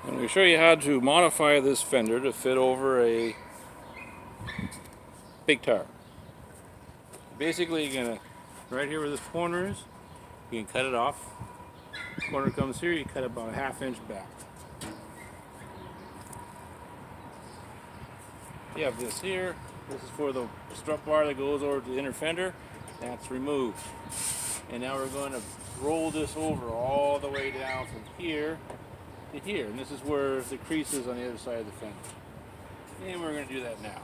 I'm going to show you how to modify this fender to fit over a big tire. Basically, you're going to, right here where this corner is, you can cut it off. Corner comes here, you cut it about a ½ inch back. You have this here. This is for the strut bar that goes over to the inner fender. That's removed. And now we're going to roll this over all the way down from here to here. And this is where the crease is on the other side of the fender. And we're going to do that now.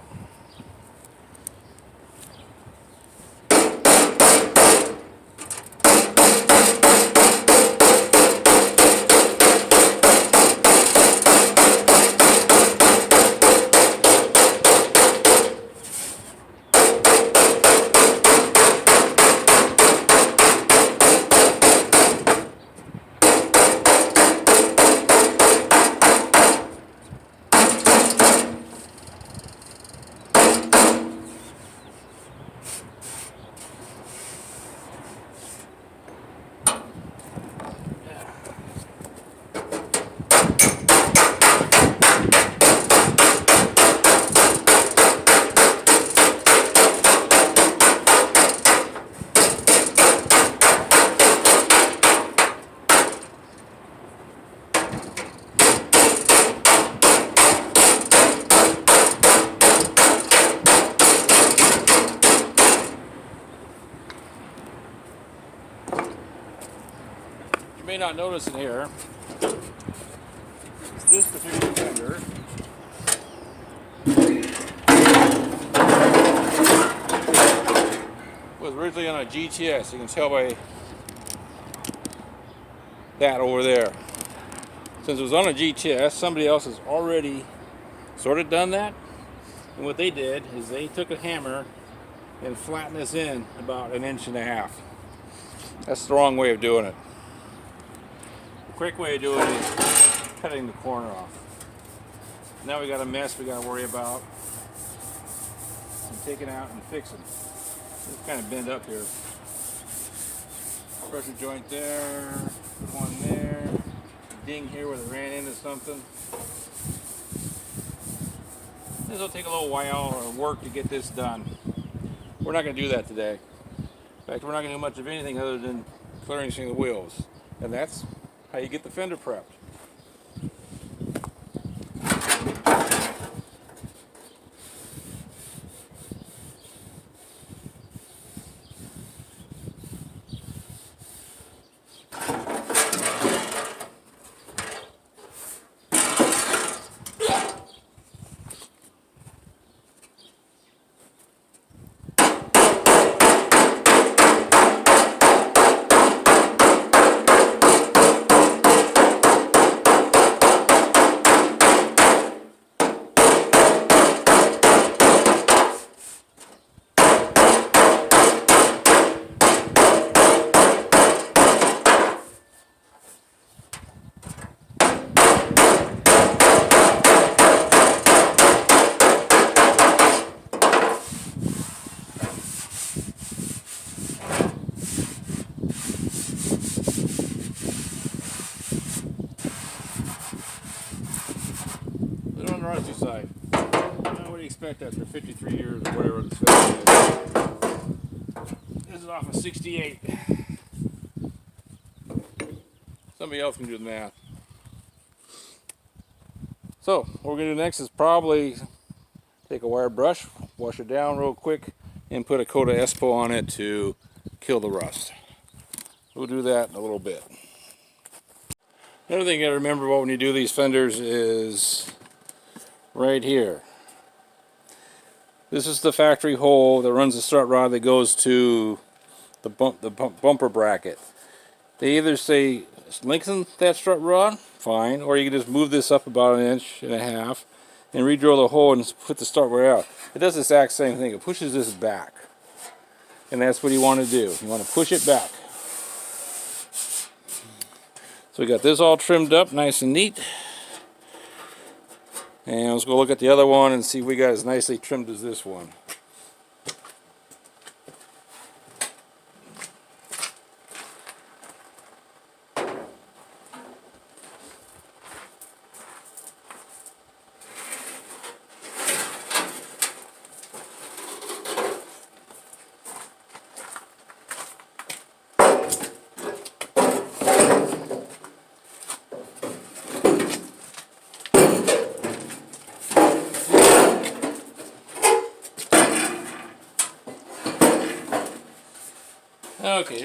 You may not notice in here, this particular fender was originally on a GTS. You can tell by that over there. Since it was on a GTS, somebody else has already sort of done that. And what they did is they took a hammer and flattened this in about 1.5 inches. That's the wrong way of doing it. The quick way of doing it is cutting the corner off. Now we got a mess we got to worry about. Some taking out and fixing. It's kind of bent up here. Pressure joint there, one there, ding here where they ran into something. This will take a little while or work to get this done. We're not going to do that today. In fact, we're not going to do much of anything other than clearing the wheels. And that's how you get the fender prepped. On the rusty side. What do you expect after 53 years or whatever this fender is? This is off of 68. Somebody else can do the math. So, what we're going to do next is probably take a wire brush, wash it down real quick, and put a coat of Espo on it to kill the rust. We'll do that in a little bit. Another thing you got to remember about when you do these fenders is right here. This is the factory hole that runs the strut rod that goes to the bumper bracket. They either say lengthen that strut rod, fine, or you can just move this up about 1.5 inches and re-drill the hole and put the strut rod out. It does the exact same thing. It pushes this back, and that's what you want to do. You want to push it back. So we got this all trimmed up nice and neat. And let's go look at the other one and see if we got as nicely trimmed as this one.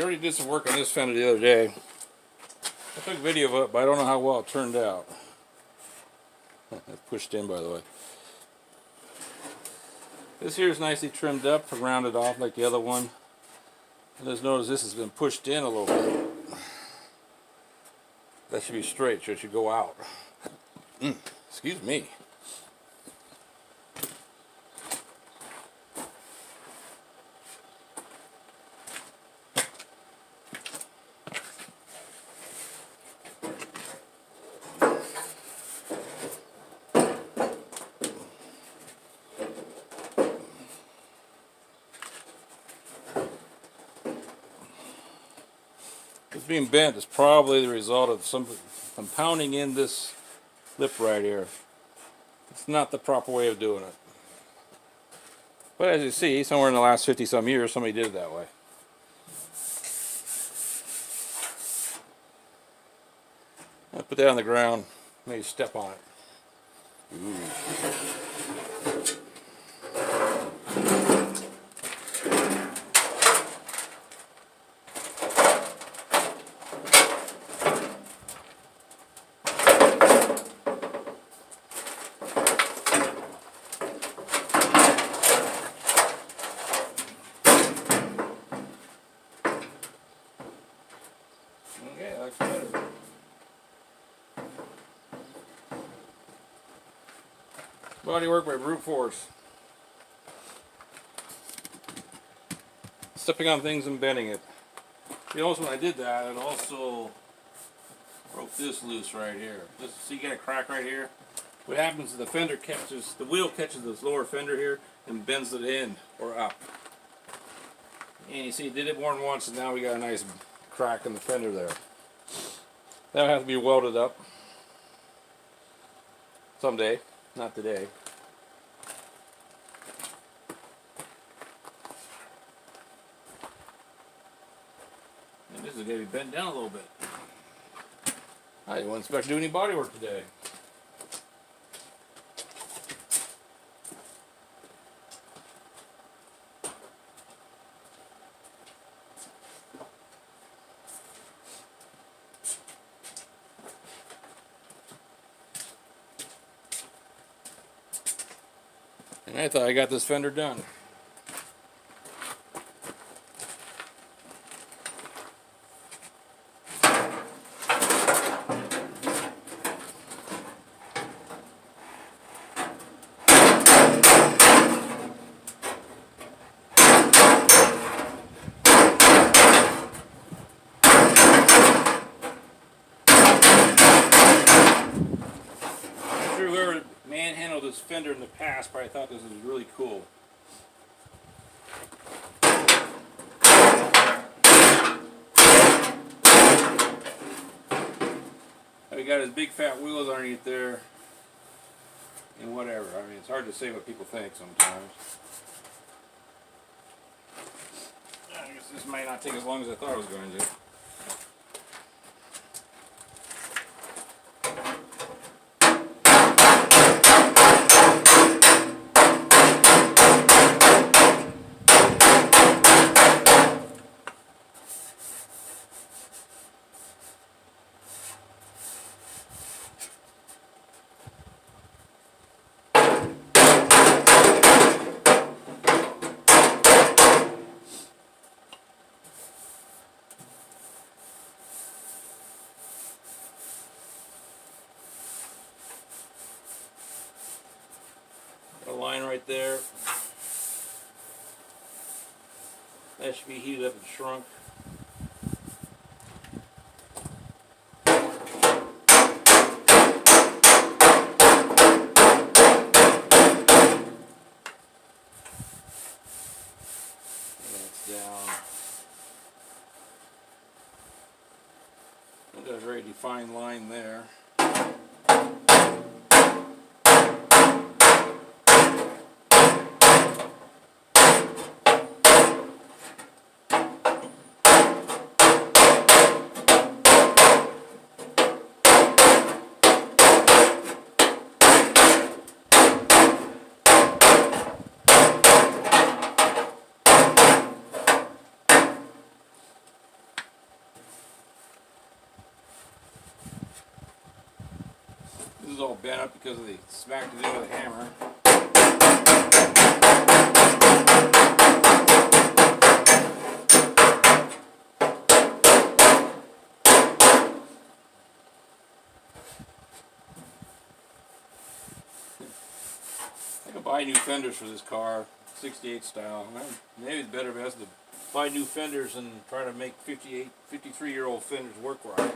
already did some work on this fender the other day. I took a video of it, but I don't know how well it turned out. It's pushed in, by the way. This here is nicely trimmed up and rounded off like the other one. And just notice this has been pushed in a little bit. That should be straight, so it should go out. Excuse me. It's being bent is probably the result of some pounding in this lip right here. It's not the proper way of doing it. But as you see, somewhere in the last 50 some years, somebody did it that way. I'll put that on the ground, maybe step on it. Ooh. Okay, that's better. Body work by brute force. Stepping on things and bending it. You notice when I did that, it also broke this loose right here. See, you get a crack right here. What happens is the fender catches, the wheel catches this lower fender here and bends it in or up. And you see, it did it more than once, and now we got a nice crack in the fender there. That'll have to be welded up someday, not today. And this is going to be bent down a little bit. I didn't expect to do any body work today. And I thought I got this fender done. Whoever manhandled this fender in the past probably thought this was really cool. We got his big fat wheels underneath there and whatever. I mean, it's hard to say what people think sometimes. I guess this might not take as long as I thought it was going to. A line right there. That should be heated up and shrunk. That's down. Look at a very defined line there. is all bent up because they smacked it in with a hammer. I could buy new fenders for this car, 68 style. Maybe it's better best to buy new fenders and try to make 53-year-old fenders work right.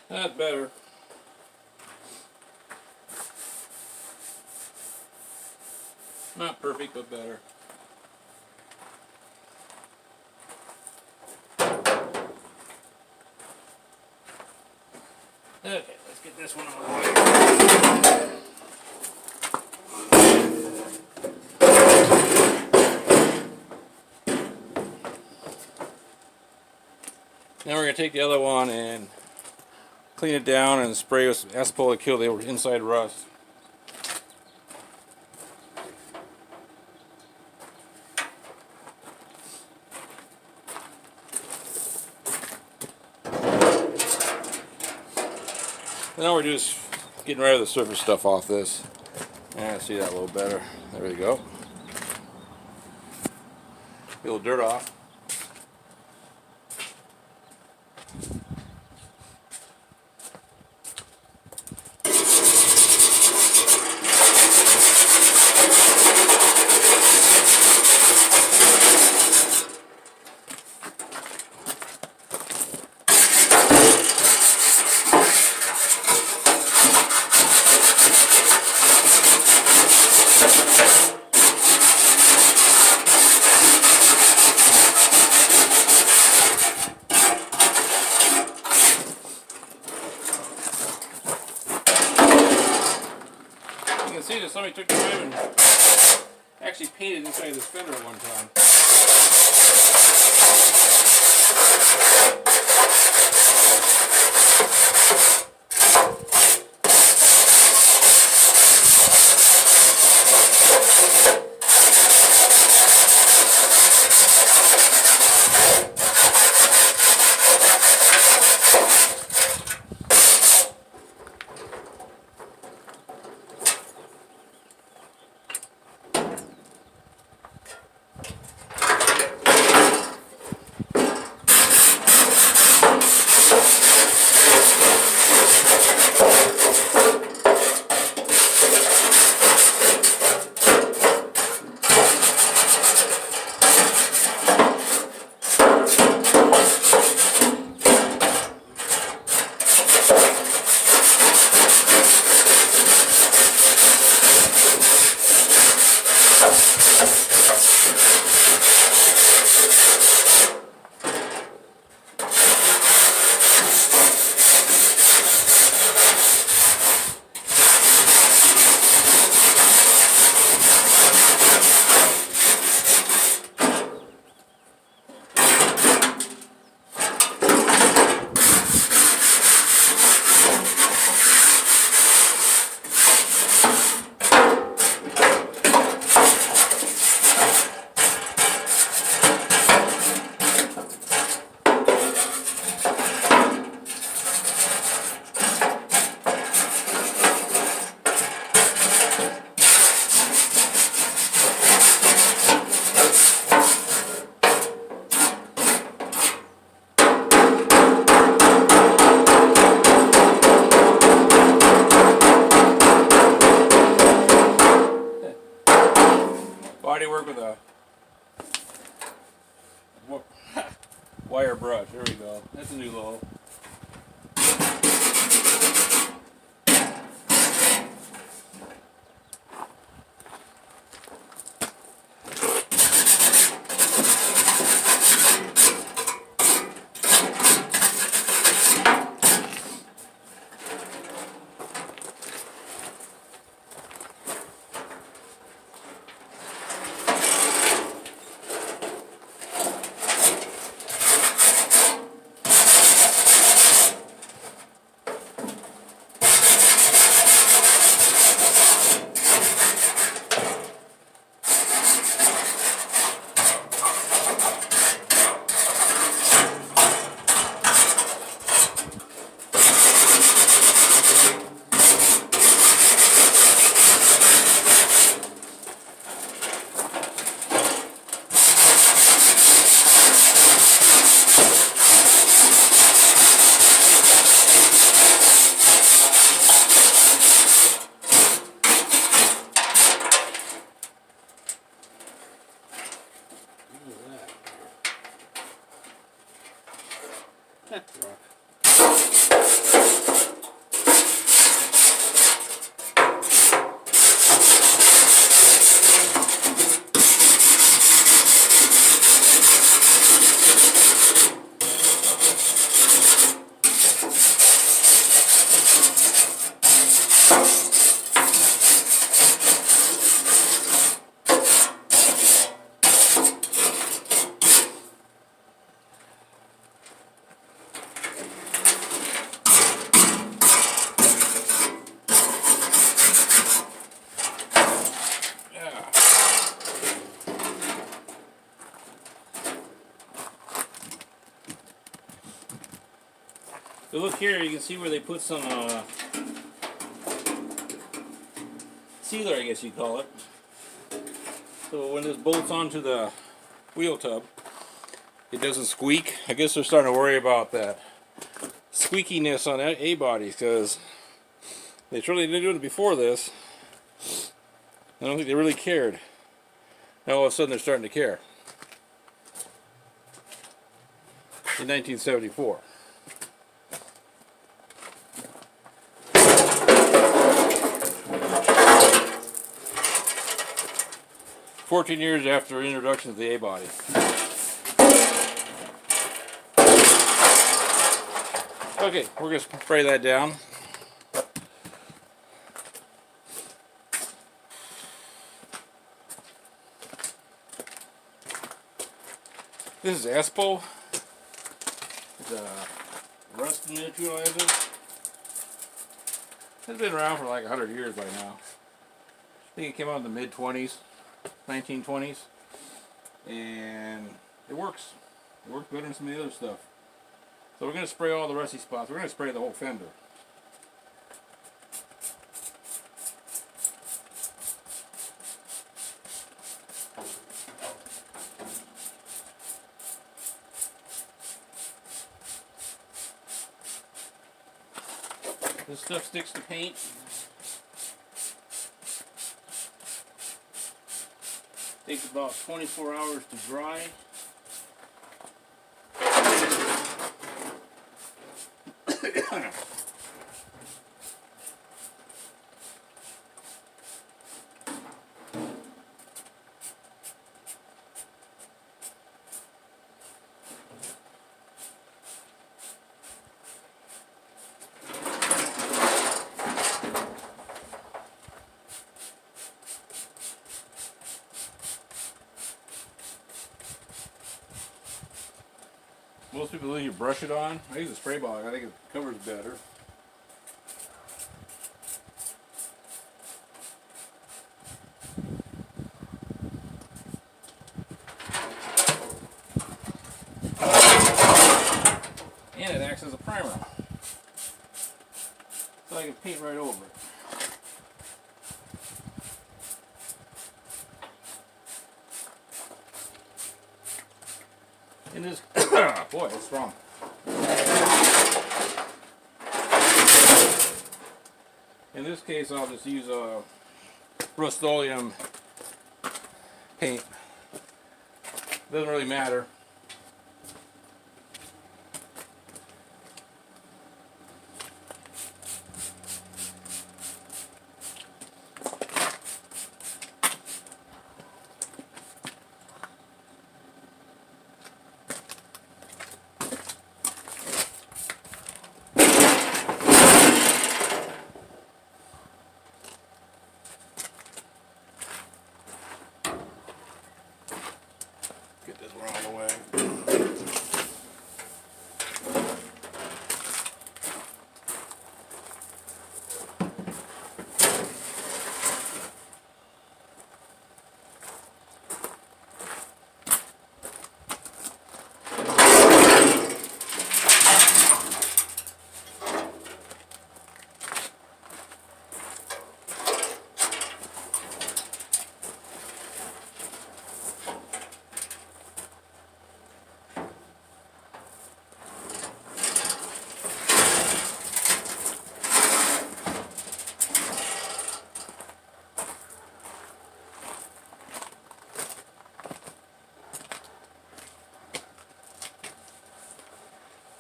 That's better. Not perfect, but better. Okay, let's get this one out of the way. Now we're going to take the other one and clean it down and spray with some Espo to kill the inside rust. Now we're just getting rid of the surface stuff off this. Yeah, I see that a little better. There we go. Get a little dirt off. You can see that somebody took the time and actually painted inside this fender at one time. do you work with a wire brush? There we go. That's a new low. So look here, you can see where they put some sealer, I guess you call it. So when this bolts onto the wheel tub, it doesn't squeak. I guess they're starting to worry about that squeakiness on A-bodies, because they surely didn't do it before this. I don't think they really cared. Now all of a sudden they're starting to care. In 1974. "14 years after introduction of the A-body." Okay, we're going to spray that down. This is Espo. It's a rust neutralizer. It's been around for like 100 years by now. I think it came out in the mid-20s, 1920s. And it works. It works better than some of the other stuff. So we're going to spray all the rusty spots. We're going to spray the whole fender. This stuff sticks to paint. Takes about 24 hours to dry. Most people let you brush it on. I use a spray bottle. I think it covers better. And it acts as a primer. So I can paint right over it. In this, boy, it's strong. In this case, I'll just use a Rust-Oleum paint. Doesn't really matter. Get this one out of the way.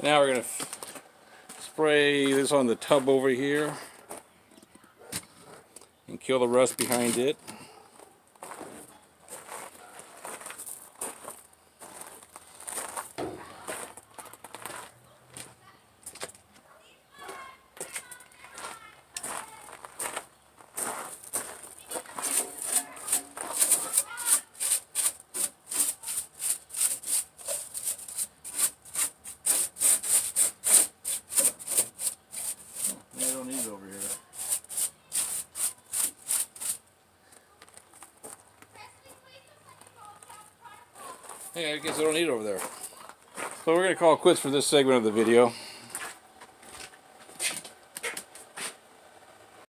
Now we're going to spray this on the tub over here and kill the rust behind it. I don't need it over here. Hey, I guess I don't need it over there. So we're going to call it quits for this segment of the video.